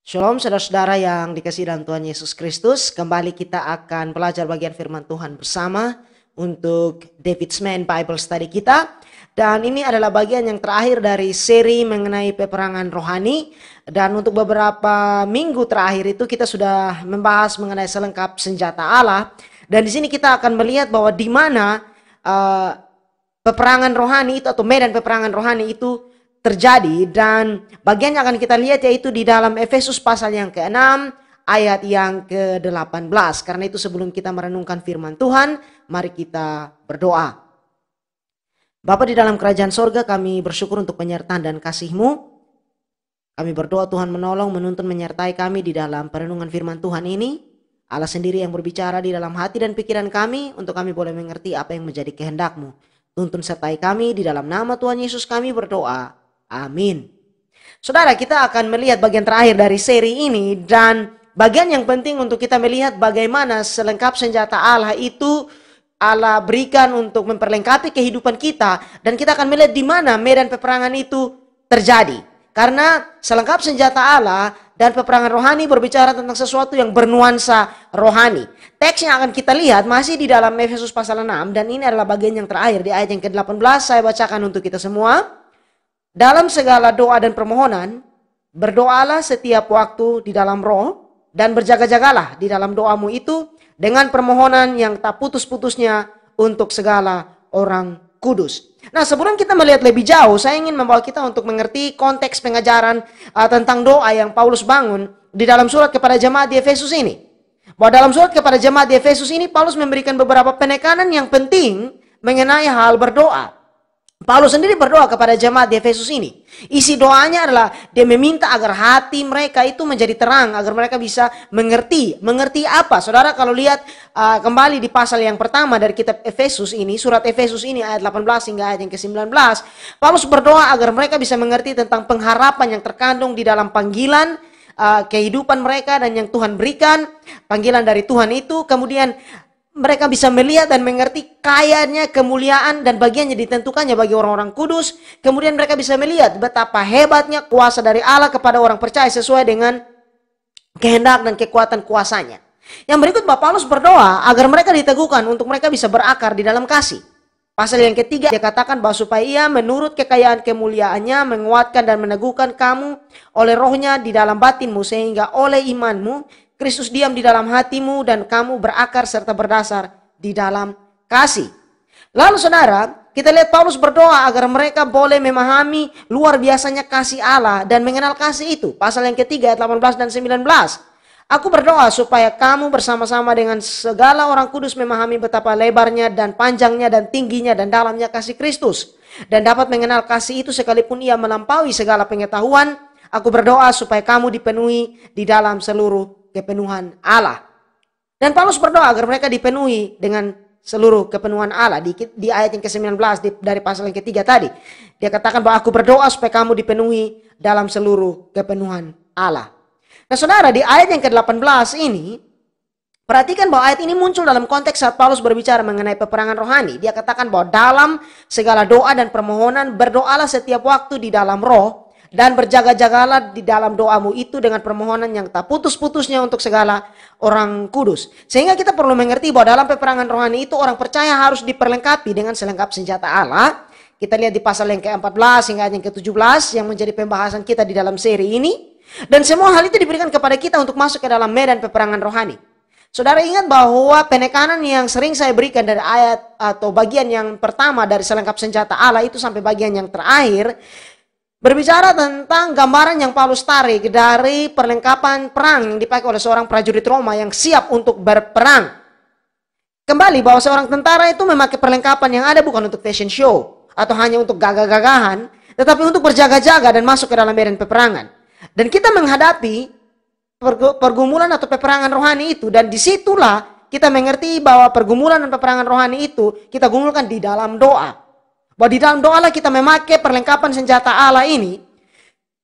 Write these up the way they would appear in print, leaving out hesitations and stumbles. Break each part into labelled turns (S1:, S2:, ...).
S1: Shalom saudara-saudara yang dikasihi dalam Tuhan Yesus Kristus. Kembali kita akan belajar bagian firman Tuhan bersama untuk David's Man Bible Study kita. Dan ini adalah bagian yang terakhir dari seri mengenai peperangan rohani. Dan untuk beberapa minggu terakhir itu kita sudah membahas mengenai selengkap senjata Allah. Dan di sini kita akan melihat bahwa di mana peperangan rohani itu atau medan peperangan rohani itu terjadi, dan bagian yang akan kita lihat yaitu di dalam Efesus pasal yang ke-6 ayat yang ke-18. Karena itu sebelum kita merenungkan firman Tuhan, mari kita berdoa. Bapa di dalam kerajaan sorga, kami bersyukur untuk penyertaan dan kasih-Mu. Kami berdoa Tuhan menolong, menuntun, menyertai kami di dalam perenungan firman Tuhan ini. Allah sendiri yang berbicara di dalam hati dan pikiran kami untuk kami boleh mengerti apa yang menjadi kehendak-Mu. Tuntun sertai kami di dalam nama Tuhan Yesus kami berdoa. Amin. Saudara, kita akan melihat bagian terakhir dari seri ini, dan bagian yang penting untuk kita melihat bagaimana selengkap senjata Allah itu Allah berikan untuk memperlengkapi kehidupan kita, dan kita akan melihat di mana medan peperangan itu terjadi. Karena selengkap senjata Allah dan peperangan rohani berbicara tentang sesuatu yang bernuansa rohani. Teks yang akan kita lihat masih di dalam Efesus pasal 6, dan ini adalah bagian yang terakhir di ayat yang ke-18. Saya bacakan untuk kita semua. Dalam segala doa dan permohonan, berdoalah setiap waktu di dalam roh, dan berjaga-jagalah di dalam doamu itu dengan permohonan yang tak putus-putusnya untuk segala orang kudus. Nah, sebelum kita melihat lebih jauh, saya ingin membawa kita untuk mengerti konteks pengajaran tentang doa yang Paulus bangun di dalam surat kepada jemaat di Efesus ini. Bahwa dalam surat kepada jemaat di Efesus ini, Paulus memberikan beberapa penekanan yang penting mengenai hal berdoa. Paulus sendiri berdoa kepada jemaat di Efesus ini. Isi doanya adalah dia meminta agar hati mereka itu menjadi terang, agar mereka bisa mengerti. Mengerti apa? Saudara, kalau lihat kembali di pasal yang pertama dari kitab Efesus ini, surat Efesus ini ayat 18 hingga ayat yang ke-19, Paulus berdoa agar mereka bisa mengerti tentang pengharapan yang terkandung di dalam panggilan kehidupan mereka dan yang Tuhan berikan, panggilan dari Tuhan itu. Kemudian mereka bisa melihat dan mengerti kayanya, kemuliaan, dan bagiannya ditentukannya bagi orang-orang kudus. Kemudian mereka bisa melihat betapa hebatnya kuasa dari Allah kepada orang percaya sesuai dengan kehendak dan kekuatan kuasanya. Yang berikut, Paulus berdoa agar mereka diteguhkan untuk mereka bisa berakar di dalam kasih. Pasal yang ketiga, dia katakan bahwa supaya ia menurut kekayaan kemuliaannya menguatkan dan meneguhkan kamu oleh rohnya di dalam batinmu, sehingga oleh imanmu Kristus diam di dalam hatimu dan kamu berakar serta berdasar di dalam kasih. Lalu saudara, kita lihat Paulus berdoa agar mereka boleh memahami luar biasanya kasih Allah dan mengenal kasih itu. Pasal yang ketiga ayat 18 dan 19. Aku berdoa supaya kamu bersama-sama dengan segala orang kudus memahami betapa lebarnya dan panjangnya dan tingginya dan dalamnya kasih Kristus. Dan dapat mengenal kasih itu sekalipun ia melampaui segala pengetahuan. Aku berdoa supaya kamu dipenuhi di dalam seluruh kepenuhan Allah. Dan Paulus berdoa agar mereka dipenuhi dengan seluruh kepenuhan Allah. Di ayat yang ke-19 dari pasal yang ketiga tadi, dia katakan bahwa aku berdoa supaya kamu dipenuhi dalam seluruh kepenuhan Allah. Nah saudara, di ayat yang ke-18 ini, perhatikan bahwa ayat ini muncul dalam konteks saat Paulus berbicara mengenai peperangan rohani. Dia katakan bahwa dalam segala doa dan permohonan, berdoalah setiap waktu di dalam roh, dan berjaga-jagalah di dalam doamu itu dengan permohonan yang tak putus-putusnya untuk segala orang kudus. Sehingga kita perlu mengerti bahwa dalam peperangan rohani itu orang percaya harus diperlengkapi dengan selengkap senjata Allah. Kita lihat di pasal yang ke-14 hingga yang ke-17 yang menjadi pembahasan kita di dalam seri ini. Dan semua hal itu diberikan kepada kita untuk masuk ke dalam medan peperangan rohani. Saudara ingat bahwa penekanan yang sering saya berikan dari ayat atau bagian yang pertama dari selengkap senjata Allah itu sampai bagian yang terakhir berbicara tentang gambaran yang Paulus tarik dari perlengkapan perang yang dipakai oleh seorang prajurit Roma yang siap untuk berperang. Kembali bahwa seorang tentara itu memakai perlengkapan yang ada bukan untuk fashion show atau hanya untuk gagah-gagahan, tetapi untuk berjaga-jaga dan masuk ke dalam medan peperangan. Dan kita menghadapi pergumulan atau peperangan rohani itu, dan disitulah kita mengerti bahwa pergumulan dan peperangan rohani itu kita gumulkan di dalam doa. Bahwa di dalam doa lah kita memakai perlengkapan senjata Allah ini.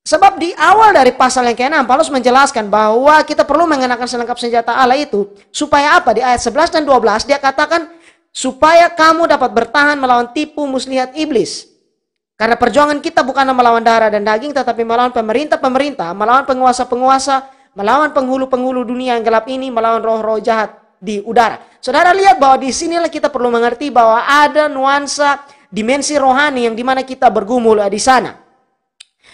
S1: Sebab di awal dari pasal yang ke-6, Paulus menjelaskan bahwa kita perlu mengenakan selengkap senjata Allah itu. Supaya apa? Di ayat 11 dan 12 dia katakan, supaya kamu dapat bertahan melawan tipu muslihat iblis. Karena perjuangan kita bukanlah melawan darah dan daging, tetapi melawan pemerintah-pemerintah, melawan penguasa-penguasa, melawan penghulu-penghulu dunia yang gelap ini, melawan roh-roh jahat di udara. Saudara lihat bahwa di sinilah kita perlu mengerti bahwa ada nuansa dimensi rohani yang dimana kita bergumul di sana.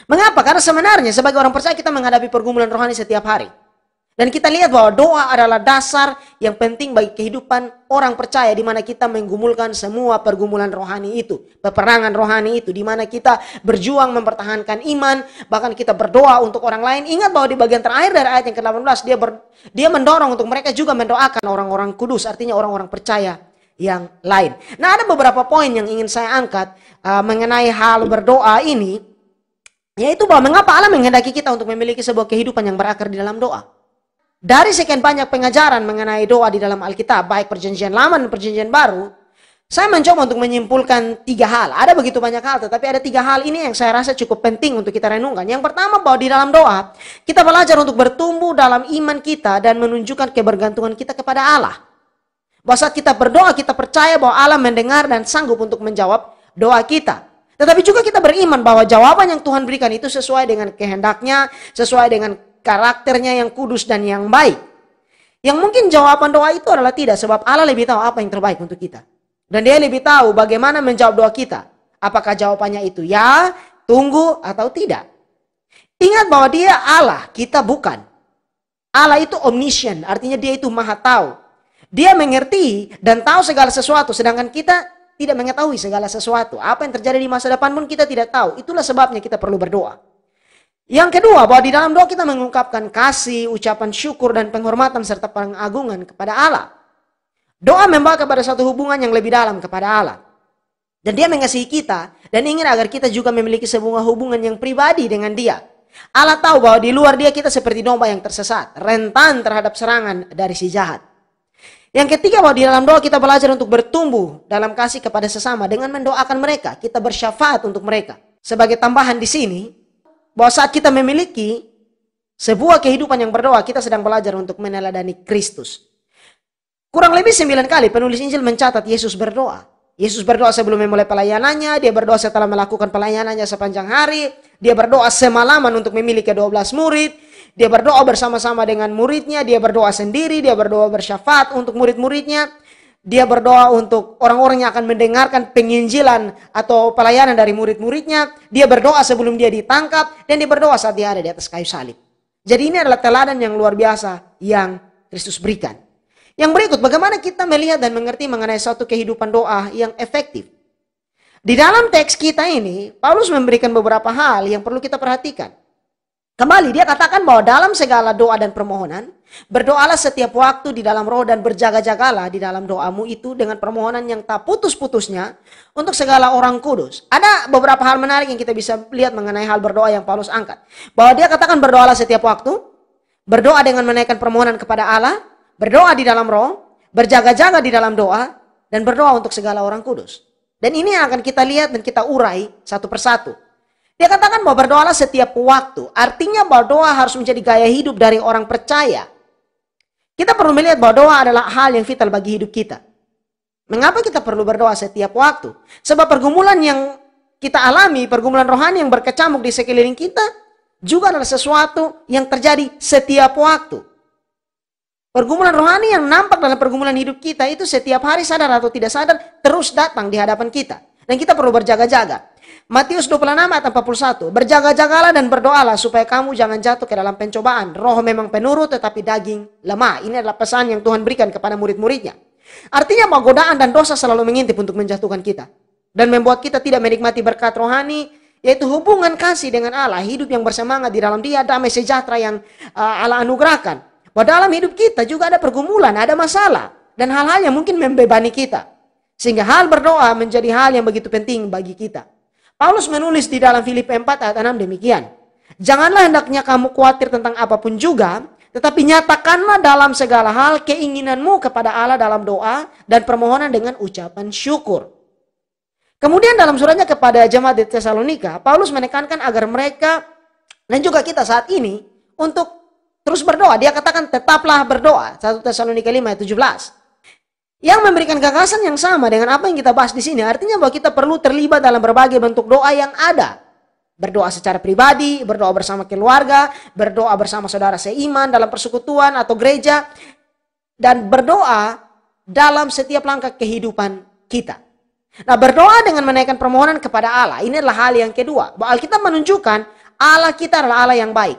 S1: Mengapa? Karena sebenarnya sebagai orang percaya kita menghadapi pergumulan rohani setiap hari. Dan kita lihat bahwa doa adalah dasar yang penting bagi kehidupan orang percaya, di mana kita menggumulkan semua pergumulan rohani itu, peperangan rohani itu, di mana kita berjuang mempertahankan iman, bahkan kita berdoa untuk orang lain. Ingat bahwa di bagian terakhir dari ayat yang ke-18 dia mendorong untuk mereka juga mendoakan orang-orang kudus, artinya orang-orang percaya yang lain. Nah, ada beberapa poin yang ingin saya angkat mengenai hal berdoa ini, yaitu bahwa mengapa Allah menghendaki kita untuk memiliki sebuah kehidupan yang berakar di dalam doa. Dari sekian banyak pengajaran mengenai doa di dalam Alkitab, baik perjanjian lama dan perjanjian baru, saya mencoba untuk menyimpulkan 3 hal. Ada begitu banyak hal, tetapi ada 3 hal ini yang saya rasa cukup penting untuk kita renungkan. Yang pertama, bahwa di dalam doa, kita belajar untuk bertumbuh dalam iman kita dan menunjukkan kebergantungan kita kepada Allah. Bahwa saat kita berdoa, kita percaya bahwa Allah mendengar dan sanggup untuk menjawab doa kita. Tetapi juga kita beriman bahwa jawaban yang Tuhan berikan itu sesuai dengan kehendaknya, sesuai dengan karakternya yang kudus dan yang baik. Yang mungkin jawaban doa itu adalah tidak, sebab Allah lebih tahu apa yang terbaik untuk kita. Dan dia lebih tahu bagaimana menjawab doa kita. Apakah jawabannya itu ya, tunggu, atau tidak. Ingat bahwa dia Allah, kita bukan. Allah itu omniscient, artinya dia itu maha tahu. Dia mengerti dan tahu segala sesuatu, sedangkan kita tidak mengetahui segala sesuatu. Apa yang terjadi di masa depan pun kita tidak tahu. Itulah sebabnya kita perlu berdoa. Yang kedua, bahwa di dalam doa kita mengungkapkan kasih, ucapan syukur, dan penghormatan serta pengagungan kepada Allah. Doa membawa kepada satu hubungan yang lebih dalam kepada Allah. Dan dia mengasihi kita dan ingin agar kita juga memiliki sebuah hubungan yang pribadi dengan dia. Allah tahu bahwa di luar dia kita seperti domba yang tersesat, rentan terhadap serangan dari si jahat. Yang ketiga, bahwa di dalam doa kita belajar untuk bertumbuh dalam kasih kepada sesama dengan mendoakan mereka. Kita bersyafaat untuk mereka. Sebagai tambahan di sini, bahwa saat kita memiliki sebuah kehidupan yang berdoa, kita sedang belajar untuk meneladani Kristus. Kurang lebih 9 kali penulis Injil mencatat Yesus berdoa. Yesus berdoa sebelum memulai pelayanannya, dia berdoa setelah melakukan pelayanannya sepanjang hari, dia berdoa semalaman untuk memiliki 12 murid, dia berdoa bersama-sama dengan muridnya, dia berdoa sendiri, dia berdoa bersyafaat untuk murid-muridnya, dia berdoa untuk orang-orang yang akan mendengarkan penginjilan atau pelayanan dari murid-muridnya. Dia berdoa sebelum dia ditangkap. Dan dia berdoa saat dia ada di atas kayu salib. Jadi ini adalah teladan yang luar biasa yang Kristus berikan. Yang berikut, bagaimana kita melihat dan mengerti mengenai suatu kehidupan doa yang efektif. Di dalam teks kita ini, Paulus memberikan beberapa hal yang perlu kita perhatikan. Kembali, dia katakan bahwa dalam segala doa dan permohonan, berdoalah setiap waktu di dalam roh dan berjaga-jagalah di dalam doamu itu dengan permohonan yang tak putus-putusnya untuk segala orang kudus. Ada beberapa hal menarik yang kita bisa lihat mengenai hal berdoa yang Paulus angkat. Bahwa dia katakan berdoalah setiap waktu, berdoa dengan menaikkan permohonan kepada Allah, berdoa di dalam roh, berjaga-jaga di dalam doa, dan berdoa untuk segala orang kudus. Dan ini yang akan kita lihat dan kita urai satu persatu. Dia katakan bahwa berdoalah setiap waktu. Artinya bahwa doa harus menjadi gaya hidup dari orang percaya. Kita perlu melihat bahwa doa adalah hal yang vital bagi hidup kita. Mengapa kita perlu berdoa setiap waktu? Sebab pergumulan yang kita alami, pergumulan rohani yang berkecamuk di sekeliling kita, juga adalah sesuatu yang terjadi setiap waktu. Pergumulan rohani yang nampak dalam pergumulan hidup kita itu setiap hari sadar atau tidak sadar terus datang di hadapan kita. Dan kita perlu berjaga-jaga. Matius 26 ayat 41. Berjaga-jagalah dan berdoalah supaya kamu jangan jatuh ke dalam pencobaan. Roh memang penurut tetapi daging lemah. Ini adalah pesan yang Tuhan berikan kepada murid-muridnya. Artinya bahwa godaan dan dosa selalu mengintip untuk menjatuhkan kita. Dan membuat kita tidak menikmati berkat rohani, yaitu hubungan kasih dengan Allah. Hidup yang bersemangat di dalam dia, damai sejahtera yang Allah anugerahkan. Bahwa dalam hidup kita juga ada pergumulan, ada masalah. Dan hal-hal yang mungkin membebani kita. Sehingga hal berdoa menjadi hal yang begitu penting bagi kita. Paulus menulis di dalam Filipi 4 ayat 6 demikian. Janganlah hendaknya kamu khawatir tentang apapun juga, tetapi nyatakanlah dalam segala hal keinginanmu kepada Allah dalam doa dan permohonan dengan ucapan syukur. Kemudian dalam suratnya kepada jemaat di Tesalonika, Paulus menekankan agar mereka dan juga kita saat ini untuk terus berdoa. Dia katakan tetaplah berdoa. 1 Tesalonika 5 ayat 17. Yang memberikan gagasan yang sama dengan apa yang kita bahas di sini. Artinya bahwa kita perlu terlibat dalam berbagai bentuk doa yang ada Berdoa secara pribadi, berdoa bersama keluarga, berdoa bersama saudara seiman dalam persekutuan atau gereja, dan berdoa dalam setiap langkah kehidupan kita. Nah, berdoa dengan menaikkan permohonan kepada Allah, ini adalah hal yang kedua. Bahwa Alkitab menunjukkan Allah kita adalah Allah yang baik,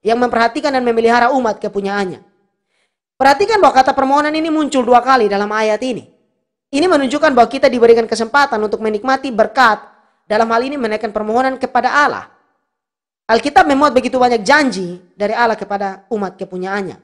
S1: yang memperhatikan dan memelihara umat kepunyaannya. Perhatikan bahwa kata permohonan ini muncul 2 kali dalam ayat ini. Ini menunjukkan bahwa kita diberikan kesempatan untuk menikmati berkat, dalam hal ini menaikkan permohonan kepada Allah. Alkitab memuat begitu banyak janji dari Allah kepada umat kepunyaannya.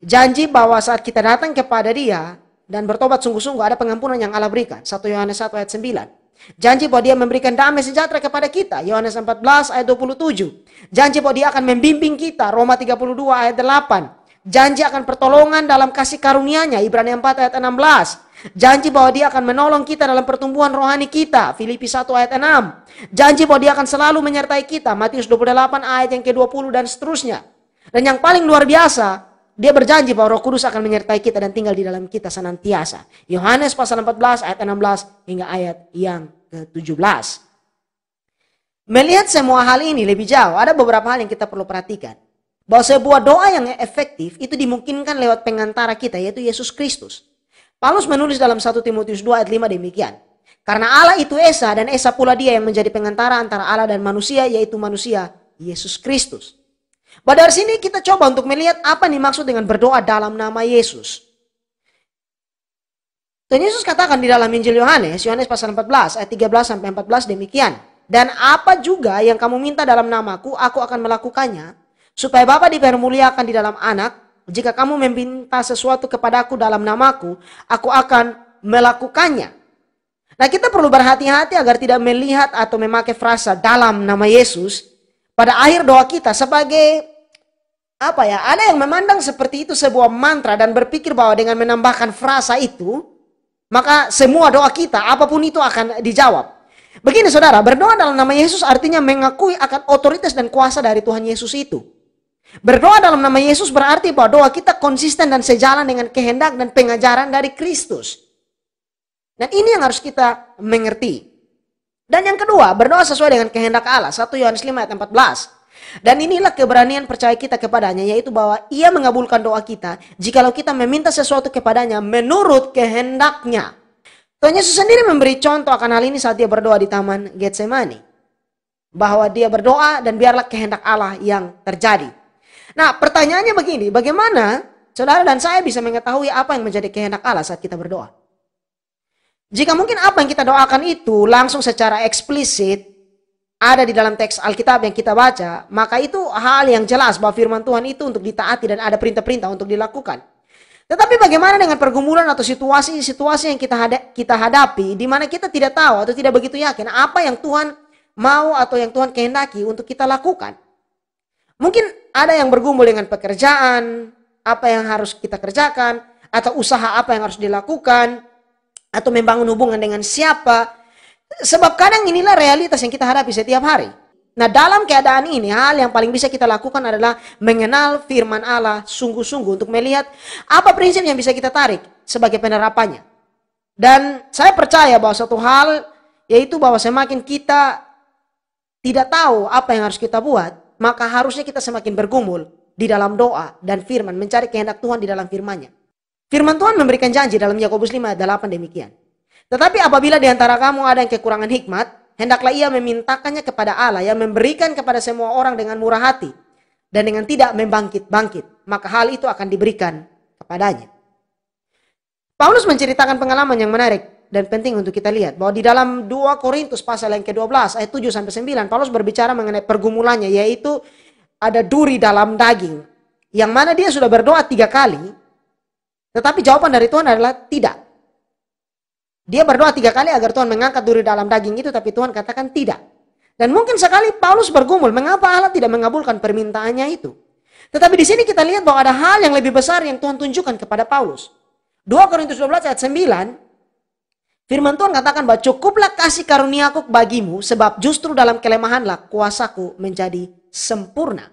S1: Janji bahwa saat kita datang kepada Dia dan bertobat sungguh-sungguh ada pengampunan yang Allah berikan. 1 Yohanes 1 ayat 9. Janji bahwa Dia memberikan damai sejahtera kepada kita. Yohanes 14 ayat 27. Janji bahwa Dia akan membimbing kita. Roma 32 ayat 8. Janji akan pertolongan dalam kasih karunia-Nya. Ibrani 4 ayat 16. Janji bahwa Dia akan menolong kita dalam pertumbuhan rohani kita. Filipi 1 ayat 6. Janji bahwa Dia akan selalu menyertai kita. Matius 28 ayat yang ke-20 dan seterusnya. Dan yang paling luar biasa, Dia berjanji bahwa Roh Kudus akan menyertai kita dan tinggal di dalam kita senantiasa. Yohanes pasal 14 ayat 16 hingga ayat yang ke-17. Melihat semua hal ini lebih jauh, ada beberapa hal yang kita perlu perhatikan. Bahwa sebuah doa yang efektif itu dimungkinkan lewat pengantara kita, yaitu Yesus Kristus. Paulus menulis dalam 1 Timotius 2 ayat 5 demikian. Karena Allah itu Esa dan Esa pula Dia yang menjadi pengantara antara Allah dan manusia, yaitu manusia Yesus Kristus. Pada dari sini kita coba untuk melihat apa yang dimaksud dengan berdoa dalam nama Yesus. Tuhan Yesus katakan di dalam Injil Yohanes, Yohanes pasal 14 ayat 13 sampai 14 demikian. Dan apa juga yang kamu minta dalam namaku, aku akan melakukannya, supaya Bapa dipermuliakan di dalam Anak. Jika kamu meminta sesuatu kepadaku dalam namaku, aku akan melakukannya. Nah, kita perlu berhati-hati agar tidak melihat atau memakai frasa dalam nama Yesus pada akhir doa kita sebagai ada yang memandang seperti itu sebuah mantra dan berpikir bahwa dengan menambahkan frasa itu, maka semua doa kita, apapun itu akan dijawab. Begini saudara, berdoa dalam nama Yesus artinya mengakui akan otoritas dan kuasa dari Tuhan Yesus itu. Berdoa dalam nama Yesus berarti bahwa doa kita konsisten dan sejalan dengan kehendak dan pengajaran dari Kristus. Dan ini yang harus kita mengerti. Dan yang kedua, berdoa sesuai dengan kehendak Allah. 1 Yohanes 5 ayat 14. Dan inilah keberanian percaya kita kepadanya, yaitu bahwa Ia mengabulkan doa kita jikalau kita meminta sesuatu kepadanya menurut kehendaknya. Tuhan Yesus sendiri memberi contoh akan hal ini saat Dia berdoa di Taman Getsemani. Bahwa Dia berdoa dan biarlah kehendak Allah yang terjadi. Nah, pertanyaannya begini, bagaimana saudara dan saya bisa mengetahui apa yang menjadi kehendak Allah saat kita berdoa? Jika mungkin apa yang kita doakan itu langsung secara eksplisit ada di dalam teks Alkitab yang kita baca, maka itu hal yang jelas bahwa firman Tuhan itu untuk ditaati dan ada perintah-perintah untuk dilakukan. Tetapi bagaimana dengan pergumulan atau situasi-situasi yang kita hadapi di mana kita tidak tahu atau tidak begitu yakin apa yang Tuhan mau atau yang Tuhan kehendaki untuk kita lakukan? Mungkin ada yang bergumul dengan pekerjaan, apa yang harus kita kerjakan, atau usaha apa yang harus dilakukan, atau membangun hubungan dengan siapa. Sebab kadang inilah realitas yang kita hadapi setiap hari. Nah, dalam keadaan ini, hal yang paling bisa kita lakukan adalah mengenal firman Allah sungguh-sungguh untuk melihat apa prinsip yang bisa kita tarik sebagai penerapannya. Dan saya percaya bahwa satu hal, yaitu bahwa semakin kita tidak tahu apa yang harus kita buat, maka harusnya kita semakin bergumul di dalam doa dan firman, mencari kehendak Tuhan di dalam firman-Nya. Firman Tuhan memberikan janji dalam Yakobus 5 ayat 8 demikian. Tetapi apabila di antara kamu ada yang kekurangan hikmat, hendaklah ia memintakannya kepada Allah yang memberikan kepada semua orang dengan murah hati dan dengan tidak membangkit-bangkit, maka hal itu akan diberikan kepadanya. Paulus menceritakan pengalaman yang menarik dan penting untuk kita lihat bahwa di dalam 2 Korintus pasal yang ke-12 ayat 7 sampai 9 Paulus berbicara mengenai pergumulannya, yaitu ada duri dalam daging yang mana dia sudah berdoa 3 kali tetapi jawaban dari Tuhan adalah tidak. Dia berdoa 3 kali agar Tuhan mengangkat duri dalam daging itu, tapi Tuhan katakan tidak. Dan mungkin sekali Paulus bergumul, mengapa Allah tidak mengabulkan permintaannya itu? Tetapi di sini kita lihat bahwa ada hal yang lebih besar yang Tuhan tunjukkan kepada Paulus. 2 Korintus 12 ayat 9 firman Tuhan katakan bahwa cukuplah kasih karuniaku bagimu, sebab justru dalam kelemahanlah kuasaku menjadi sempurna.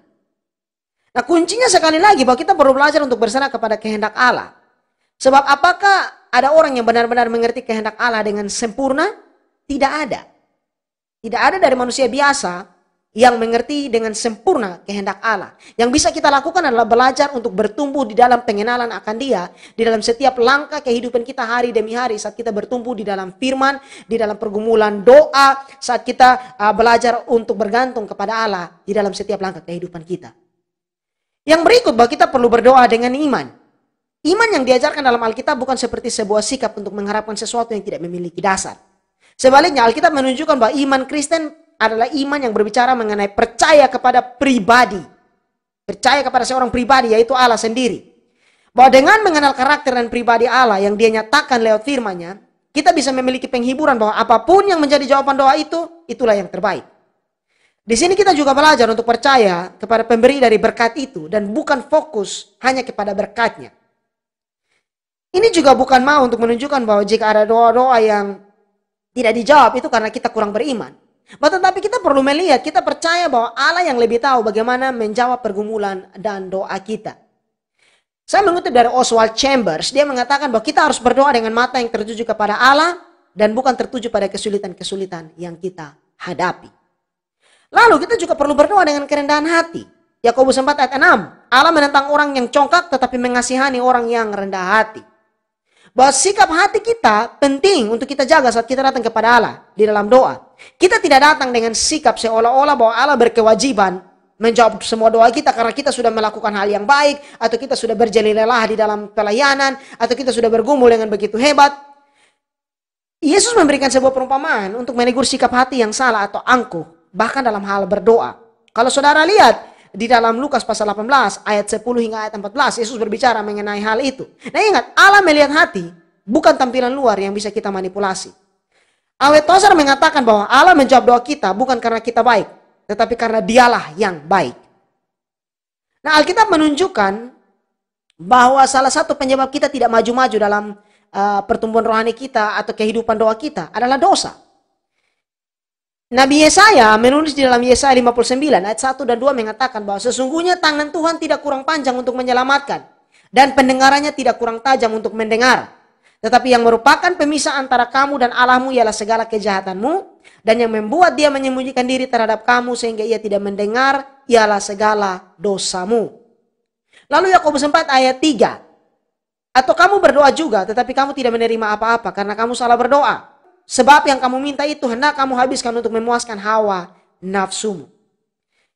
S1: Nah, kuncinya sekali lagi bahwa kita perlu belajar untuk berserah kepada kehendak Allah. Sebab apakah ada orang yang benar-benar mengerti kehendak Allah dengan sempurna? Tidak ada. Tidak ada dari manusia biasa yang mengerti dengan sempurna kehendak Allah. Yang bisa kita lakukan adalah belajar untuk bertumbuh di dalam pengenalan akan Dia, di dalam setiap langkah kehidupan kita hari demi hari, saat kita bertumbuh di dalam firman, di dalam pergumulan doa, saat kita belajar untuk bergantung kepada Allah di dalam setiap langkah kehidupan kita. Yang berikut, bahwa kita perlu berdoa dengan iman. Iman yang diajarkan dalam Alkitab bukan seperti sebuah sikap untuk mengharapkan sesuatu yang tidak memiliki dasar. Sebaliknya, Alkitab menunjukkan bahwa iman Kristen adalah iman yang berbicara mengenai percaya kepada pribadi. Percaya kepada seorang pribadi, yaitu Allah sendiri. Bahwa dengan mengenal karakter dan pribadi Allah yang Dia nyatakan lewat firman-Nya, kita bisa memiliki penghiburan bahwa apapun yang menjadi jawaban doa itu, itulah yang terbaik. Di sini kita juga belajar untuk percaya kepada pemberi dari berkat itu dan bukan fokus hanya kepada berkatnya. Ini juga bukan mau untuk menunjukkan bahwa jika ada doa-doa yang tidak dijawab itu karena kita kurang beriman. Tetapi kita perlu melihat, kita percaya bahwa Allah yang lebih tahu bagaimana menjawab pergumulan dan doa kita. Saya mengutip dari Oswald Chambers, dia mengatakan bahwa kita harus berdoa dengan mata yang tertuju kepada Allah dan bukan tertuju pada kesulitan-kesulitan yang kita hadapi. Lalu kita juga perlu berdoa dengan kerendahan hati. Yakobus 4 ayat 6, Allah menentang orang yang congkak tetapi mengasihani orang yang rendah hati. Bahwa sikap hati kita penting untuk kita jaga saat kita datang kepada Allah di dalam doa. Kita tidak datang dengan sikap seolah-olah bahwa Allah berkewajiban menjawab semua doa kita karena kita sudah melakukan hal yang baik, atau kita sudah berjeli lelah di dalam pelayanan, atau kita sudah bergumul dengan begitu hebat. Yesus memberikan sebuah perumpamaan untuk menegur sikap hati yang salah atau angkuh, bahkan dalam hal berdoa. Kalau saudara lihat di dalam Lukas pasal 18 ayat 10 hingga ayat 14, Yesus berbicara mengenai hal itu. Nah ingat, Allah melihat hati, bukan tampilan luar yang bisa kita manipulasi. Awet Tozer mengatakan bahwa Allah menjawab doa kita bukan karena kita baik, tetapi karena Dialah yang baik. Nah, Alkitab menunjukkan bahwa salah satu penyebab kita tidak maju-maju dalam pertumbuhan rohani kita atau kehidupan doa kita adalah dosa. Nabi Yesaya menulis di dalam Yesaya 59 ayat 1 dan 2 mengatakan bahwa sesungguhnya tangan Tuhan tidak kurang panjang untuk menyelamatkan dan pendengarannya tidak kurang tajam untuk mendengar. Tetapi yang merupakan pemisah antara kamu dan Allahmu ialah segala kejahatanmu, dan yang membuat Dia menyembunyikan diri terhadap kamu sehingga Ia tidak mendengar ialah segala dosamu. Lalu Yakobus 4 ayat 3, atau kamu berdoa juga tetapi kamu tidak menerima apa-apa karena kamu salah berdoa. Sebab yang kamu minta itu hendak kamu habiskan untuk memuaskan hawa nafsumu.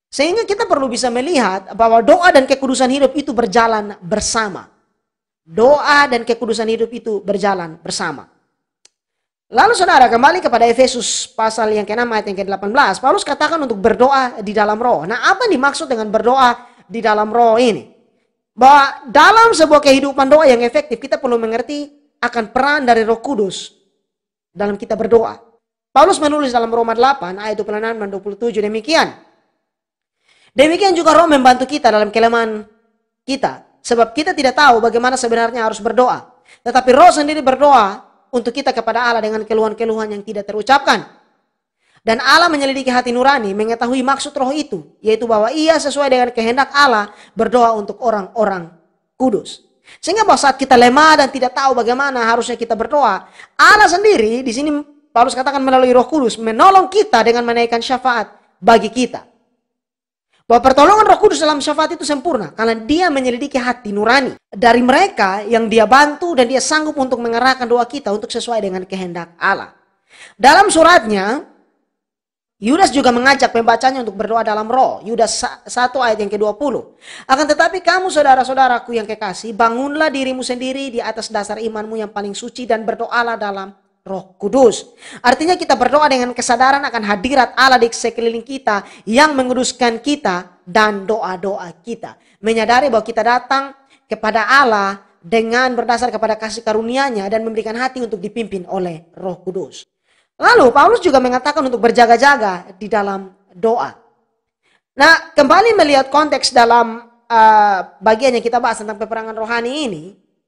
S1: Sehingga kita perlu bisa melihat bahwa doa dan kekudusan hidup itu berjalan bersama. Doa dan kekudusan hidup itu berjalan bersama. Lalu saudara, kembali kepada Efesus pasal yang ke-6 ayat yang ke-18. Paulus katakan untuk berdoa di dalam roh. Nah, apa yang dimaksud dengan berdoa di dalam roh ini? Bahwa dalam sebuah kehidupan doa yang efektif, kita perlu mengerti akan peran dari Roh Kudus dalam kita berdoa. Paulus menulis dalam Roma 8 ayat 26 dan 27 demikian. Demikian juga Roh membantu kita dalam kelemahan kita. Sebab kita tidak tahu bagaimana sebenarnya harus berdoa. Tetapi Roh sendiri berdoa untuk kita kepada Allah dengan keluhan-keluhan yang tidak terucapkan. Dan Allah menyelidiki hati nurani, mengetahui maksud Roh itu, yaitu bahwa Ia sesuai dengan kehendak Allah berdoa untuk orang-orang kudus. Sehingga bahwa saat kita lemah dan tidak tahu bagaimana harusnya kita berdoa, Allah sendiri di sini Paulus katakan melalui Roh Kudus menolong kita dengan menaikkan syafaat bagi kita. Bahwa pertolongan Roh Kudus dalam syafaat itu sempurna karena Dia menyelidiki hati nurani dari mereka yang Dia bantu dan Dia sanggup untuk mengarahkan doa kita untuk sesuai dengan kehendak Allah. Dalam suratnya Yudas juga mengajak pembacanya untuk berdoa dalam roh. Yudas 1 ayat yang ke-20. Akan tetapi kamu saudara-saudaraku yang kekasih, bangunlah dirimu sendiri di atas dasar imanmu yang paling suci dan berdoalah dalam Roh Kudus. Artinya kita berdoa dengan kesadaran akan hadirat Allah di sekeliling kita yang menguduskan kita dan doa-doa kita. Menyadari bahwa kita datang kepada Allah dengan berdasar kepada kasih karunia-Nya dan memberikan hati untuk dipimpin oleh Roh Kudus. Lalu Paulus juga mengatakan untuk berjaga-jaga di dalam doa. Nah, kembali melihat konteks dalam bagian yang kita bahas tentang peperangan rohani ini,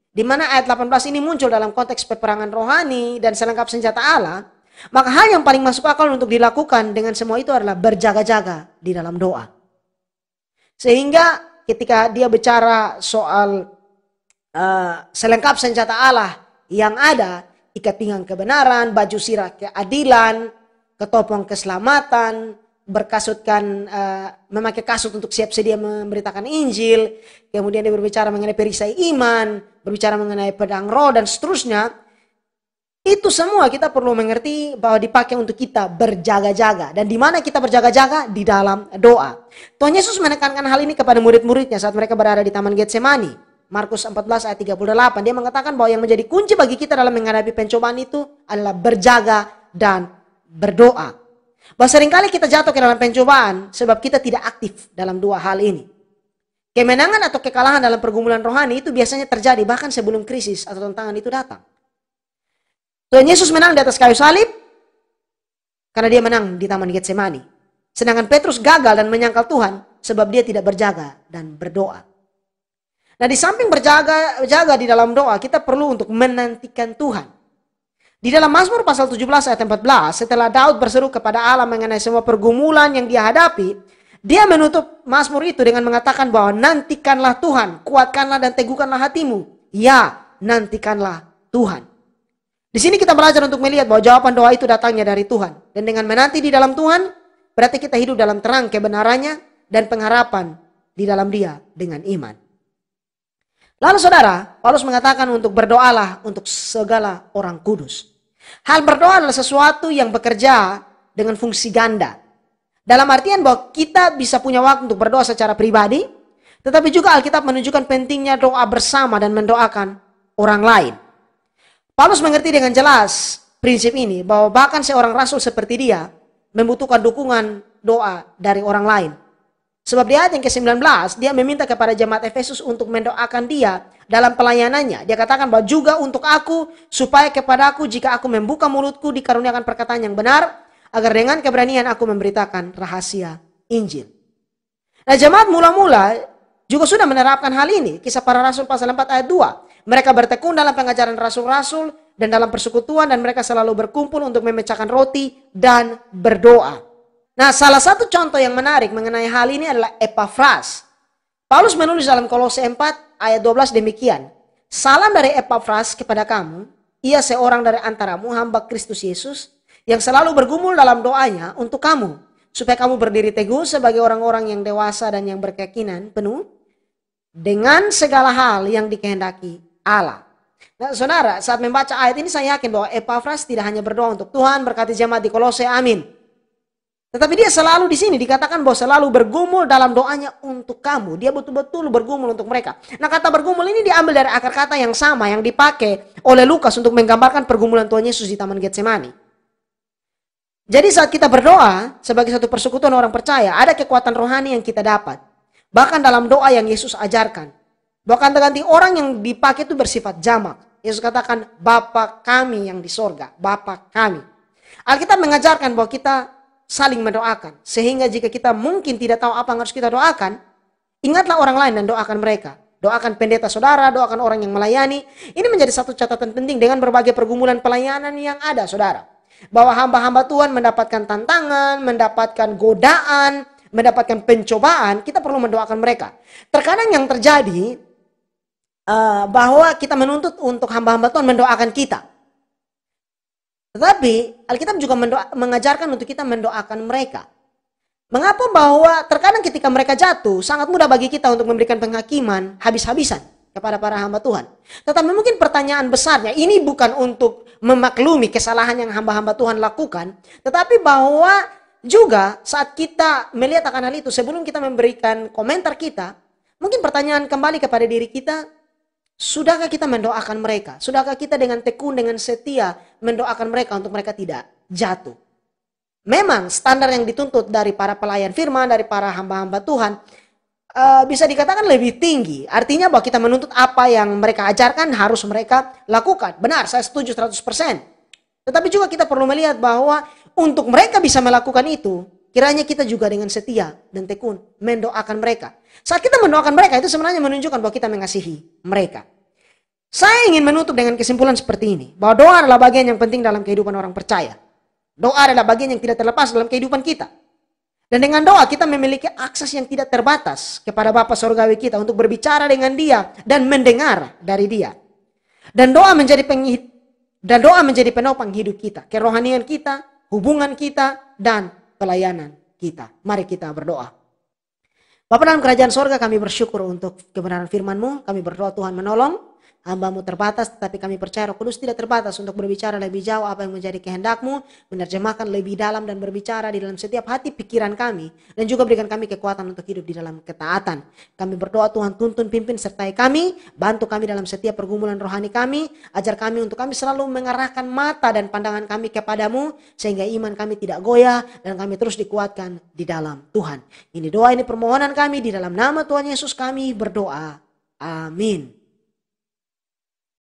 S1: di mana ayat 18 ini muncul dalam konteks peperangan rohani dan selengkap senjata Allah, maka hal yang paling masuk akal untuk dilakukan dengan semua itu adalah berjaga-jaga di dalam doa. Sehingga ketika dia bicara soal selengkap senjata Allah yang ada, ikat pinggang kebenaran, baju sirah keadilan, ketopong keselamatan, berkasutkan, memakai kasut untuk siap sedia memberitakan Injil, kemudian dia berbicara mengenai perisai iman, berbicara mengenai pedang roh dan seterusnya. Itu semua kita perlu mengerti bahwa dipakai untuk kita berjaga-jaga. Dan di mana kita berjaga-jaga? Di dalam doa. Tuhan Yesus menekankan hal ini kepada murid-muridnya saat mereka berada di Taman Getsemani. Markus 14 ayat 38. Dia mengatakan bahwa yang menjadi kunci bagi kita dalam menghadapi pencobaan itu adalah berjaga dan berdoa. Bahwa seringkali kita jatuh ke dalam pencobaan sebab kita tidak aktif dalam dua hal ini. Kemenangan atau kekalahan dalam pergumulan rohani itu biasanya terjadi bahkan sebelum krisis atau tantangan itu datang. Tuhan Yesus menang di atas kayu salib karena dia menang di Taman Getsemani. Sedangkan Petrus gagal dan menyangkal Tuhan sebab dia tidak berjaga dan berdoa. Nah, di samping berjaga di dalam doa, kita perlu untuk menantikan Tuhan. Di dalam Mazmur pasal 17 ayat 14, setelah Daud berseru kepada Allah mengenai semua pergumulan yang dia hadapi, dia menutup Mazmur itu dengan mengatakan bahwa nantikanlah Tuhan, kuatkanlah dan teguhkanlah hatimu. Ya, nantikanlah Tuhan. Di sini kita belajar untuk melihat bahwa jawaban doa itu datangnya dari Tuhan. Dan dengan menanti di dalam Tuhan, berarti kita hidup dalam terang kebenarannya dan pengharapan di dalam Dia dengan iman. Lalu saudara, Paulus mengatakan untuk berdoalah untuk segala orang kudus. Hal berdoa adalah sesuatu yang bekerja dengan fungsi ganda. Dalam artian bahwa kita bisa punya waktu untuk berdoa secara pribadi, tetapi juga Alkitab menunjukkan pentingnya doa bersama dan mendoakan orang lain. Paulus mengerti dengan jelas prinsip ini bahwa bahkan seorang rasul seperti dia membutuhkan dukungan doa dari orang lain. Sebab di ayat yang ke-19 dia meminta kepada jemaat Efesus untuk mendoakan dia dalam pelayanannya. Dia katakan bahwa juga untuk aku supaya kepadaku jika aku membuka mulutku dikaruniakan perkataan yang benar agar dengan keberanian aku memberitakan rahasia Injil. Nah, jemaat mula-mula juga sudah menerapkan hal ini. Kisah para Rasul pasal 4 ayat 2. Mereka bertekun dalam pengajaran rasul-rasul dan dalam persekutuan dan mereka selalu berkumpul untuk memecahkan roti dan berdoa. Nah, salah satu contoh yang menarik mengenai hal ini adalah Epafras. Paulus menulis dalam Kolose 4 ayat 12 demikian. Salam dari Epafras kepada kamu, ia seorang dari antaramu hamba Kristus Yesus yang selalu bergumul dalam doanya untuk kamu, supaya kamu berdiri teguh sebagai orang-orang yang dewasa dan yang berkeyakinan penuh dengan segala hal yang dikehendaki Allah. Nah, saudara, saat membaca ayat ini saya yakin bahwa Epafras tidak hanya berdoa untuk Tuhan berkati jemaat di Kolose, amin. Tetapi dia selalu di sini dikatakan bahwa selalu bergumul dalam doanya untuk kamu. Dia betul-betul bergumul untuk mereka. Nah, kata bergumul ini diambil dari akar kata yang sama yang dipakai oleh Lukas untuk menggambarkan pergumulan Tuhan Yesus di Taman Getsemani. Jadi saat kita berdoa sebagai satu persekutuan orang percaya, ada kekuatan rohani yang kita dapat. Bahkan dalam doa yang Yesus ajarkan. Bahkan ganti orang yang dipakai itu bersifat jamak. Yesus katakan, Bapa kami yang di sorga, Bapa kami. Alkitab mengajarkan bahwa kita saling mendoakan. Sehingga jika kita mungkin tidak tahu apa yang harus kita doakan, ingatlah orang lain dan doakan mereka. Doakan pendeta saudara, doakan orang yang melayani. Ini menjadi satu catatan penting dengan berbagai pergumulan pelayanan yang ada, saudara. Bahwa hamba-hamba Tuhan mendapatkan tantangan, mendapatkan godaan, mendapatkan pencobaan, kita perlu mendoakan mereka. Terkadang yang terjadi bahwa kita menuntut untuk hamba-hamba Tuhan mendoakan kita. Tetapi Alkitab juga mengajarkan untuk kita mendoakan mereka. Mengapa? Bahwa terkadang ketika mereka jatuh, sangat mudah bagi kita untuk memberikan penghakiman habis-habisan kepada para hamba Tuhan. Tetapi mungkin pertanyaan besarnya, ini bukan untuk memaklumi kesalahan yang hamba-hamba Tuhan lakukan, tetapi bahwa juga saat kita melihat akan hal itu, sebelum kita memberikan komentar kita, mungkin pertanyaan kembali kepada diri kita, sudahkah kita mendoakan mereka? Sudahkah kita dengan tekun, dengan setia mendoakan mereka untuk mereka tidak jatuh? Memang standar yang dituntut dari para pelayan firman, dari para hamba-hamba Tuhan, bisa dikatakan lebih tinggi. Artinya bahwa kita menuntut apa yang mereka ajarkan harus mereka lakukan. Benar, saya setuju 100%. Tetapi juga kita perlu melihat bahwa untuk mereka bisa melakukan itu, kiranya kita juga dengan setia dan tekun mendoakan mereka. Saat kita mendoakan mereka itu sebenarnya menunjukkan bahwa kita mengasihi mereka. Saya ingin menutup dengan kesimpulan seperti ini. Bahwa doa adalah bagian yang penting dalam kehidupan orang percaya. Doa adalah bagian yang tidak terlepas dalam kehidupan kita. Dan dengan doa kita memiliki akses yang tidak terbatas kepada Bapa Surgawi kita untuk berbicara dengan Dia dan mendengar dari Dia. Dan doa menjadi penopang hidup kita, kerohanian kita, hubungan kita, dan pelayanan kita. Mari kita berdoa. Bapa dalam kerajaan sorga, kami bersyukur untuk kebenaran firman-Mu. Kami berdoa Tuhan menolong. Hamba-Mu terbatas, tetapi kami percaya Roh Kudus tidak terbatas untuk berbicara lebih jauh apa yang menjadi kehendak-Mu, menerjemahkan lebih dalam dan berbicara di dalam setiap hati pikiran kami, dan juga berikan kami kekuatan untuk hidup di dalam ketaatan. Kami berdoa Tuhan tuntun, pimpin, sertai kami, bantu kami dalam setiap pergumulan rohani kami, ajar kami untuk kami selalu mengarahkan mata dan pandangan kami kepadamu, sehingga iman kami tidak goyah dan kami terus dikuatkan di dalam Tuhan. Ini doa, ini permohonan kami di dalam nama Tuhan Yesus kami berdoa. Amin.